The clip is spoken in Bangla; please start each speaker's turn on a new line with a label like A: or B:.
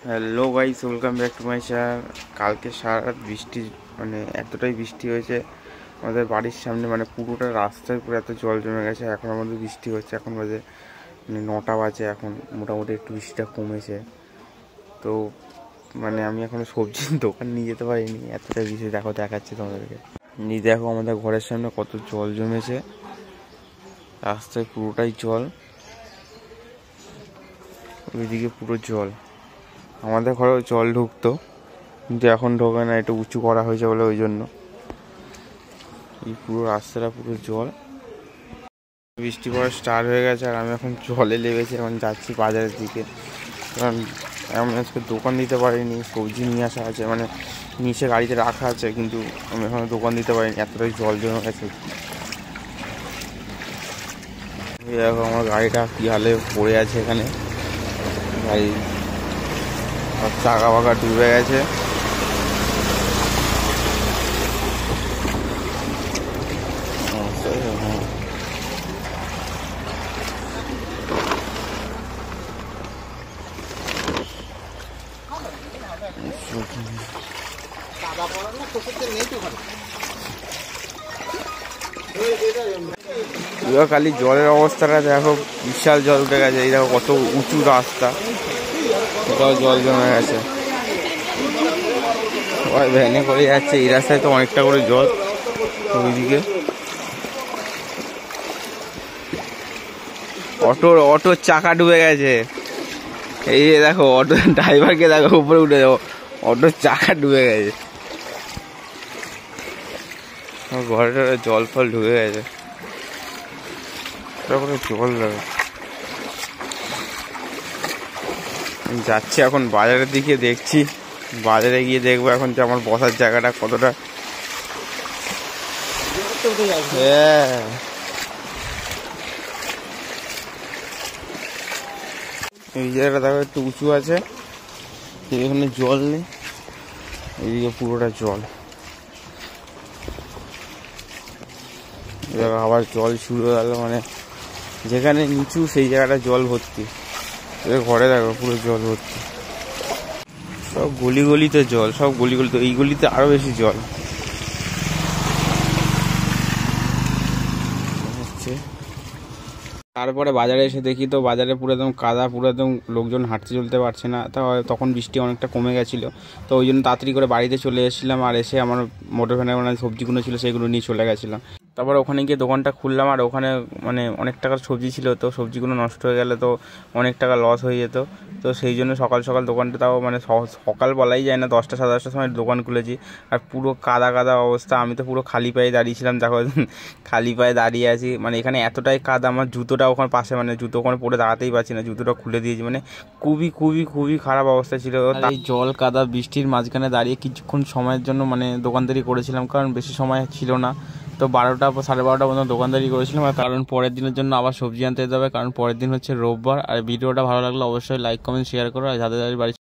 A: Hello guys, welcome back to my channel. কালকে সারা রাত বৃষ্টি, মানে এতটাই বৃষ্টি হয়েছে আমাদের বাড়ির সামনে, মানে পুরোটা রাস্তায় পুরো এত জল জমে গেছে। এখন আমাদের বৃষ্টি হচ্ছে, এখন বাজে মানে 9টা বাজে। এখন মোটামুটি একটু বৃষ্টিটা কমেছে। তো মানে আমি এখন সবজির দোকান নিয়ে যেতে পারিনি, এতটাই বৃষ্টি। দেখাচ্ছি তোমাদেরকে। নিয়ে দেখো আমাদের ঘরের সামনে কত জল জমেছে, রাস্তায় পুরোটাই জল, ওইদিকে পুরো জল। আমাদের ঘরেও জল ঢুকতো, কিন্তু এখন ঢোকে না, একটু উঁচু করা হয়েছে বলে ওই জন্য। এই পুরো রাস্তাটা পুরো জল, বৃষ্টি পড়া স্টার্ট হয়ে গেছে। আর আমি এখন জলে লেগেছি, এখন যাচ্ছি বাজারের দিকে, কারণ আমি আজকে দোকান দিতে পারিনি। সবজি নিয়ে আসা আছে, মানে নিচে গাড়িতে রাখা আছে, কিন্তু আমি এখন দোকান দিতে পারিনি, এতটাই জল জমে গেছে। দেখো আমার গাড়িটা কী হালে পড়ে আছে এখানে, গাড়ি চাকা বাঁকা ডুবে গেছে। খালি জলের অবস্থাটা দেখো, বিশাল জল উঠে গেছে। এই দেখো কত উঁচু রাস্তা, কোথাও জল জমে গেছে। সবাই ভ্যানে করে যাচ্ছে, এই রাস্তায় তো অনেকটা করে জল। ওইদিকে অটোর চাকা ডুবে গেছে। এই দেখো অটো ড্রাইভারকে দেখো, উপরে উঠে যাবো, অটোর চাকা ডুবে গেছে। ঘরে জল ফল ঢুকে গেছে, জল লাগে। যাচ্ছি এখন বাজারের দিকে, দেখছি বাজারে গিয়ে দেখবো এখন যে আমার বসার জায়গাটা কতটা। এই জায়গাটা দেখো একটু উঁচু আছে, এখানে জল নেই, এইদিকে পুরোটা জল। আবার জল শুরু হয়ে গেল, মানে যেখানে নিচু সেই জায়গাটা জল ভর্তি। ঘরে দেখো পুরো জল ভর্তি, সব গলিতে জল, সব গলিতে। এই গলিতে আরো বেশি জল। তারপরে বাজারে এসে দেখি তো বাজারে পুরো একদম কাদা, পুরো একদম লোকজন হাঁটতে চলতে পারছে না। তখন বৃষ্টি অনেকটা কমে গেছিলো, তো ওই জন্য তাড়াতাড়ি করে বাড়িতে চলে এসেছিলাম। আর এসে আমার মোটর ভ্যানে মানে সবজিগুলো ছিল সেগুলো নিয়ে চলে গেছিলাম। তারপরে ওখানে গিয়ে দোকানটা খুললাম, আর ওখানে মানে অনেক টাকার সবজি ছিল, তো সবজিগুলো নষ্ট হয়ে গেলে তো অনেক টাকা লস হয়ে যেত। তো সেই জন্য সকাল সকাল দোকানটা, তাও মানে সকাল বলাই যায় না, 10টা সাড়ে 10টার সময় দোকান খুলেছি। আর পুরো কাদা অবস্থা, আমি তো পুরো খালি পায়ে দাঁড়িয়েছিলাম। দেখো খালি পায়ে দাঁড়িয়ে আছি, মানে এখানে এতটাই কাদা, আমার জুতোটা ওখানে পাশে, মানে জুতো ওখানে পরে দাঁড়াতেই পারছি না, জুতোটা খুলে দিয়েছি। মানে খুবই খারাপ অবস্থা ছিল। এই জল কাদা বৃষ্টির মাঝখানে দাঁড়িয়ে কিছুক্ষণ সময়ের জন্য মানে দোকানদারি করেছিলাম, কারণ বেশি সময় ছিল না। তো 12টা সাড়ে 12টা পর্যন্ত দোকানদারি করেছিলাম, কারণ পরের দিনের জন্য আবার সবজি আনতে যেতে হবে, কারণ পরের দিন হচ্ছে রোববার। আর ভিডিওটা ভালো লাগলে অবশ্যই লাইক কমেন্ট শেয়ার করো, আর যাদের বাড়ি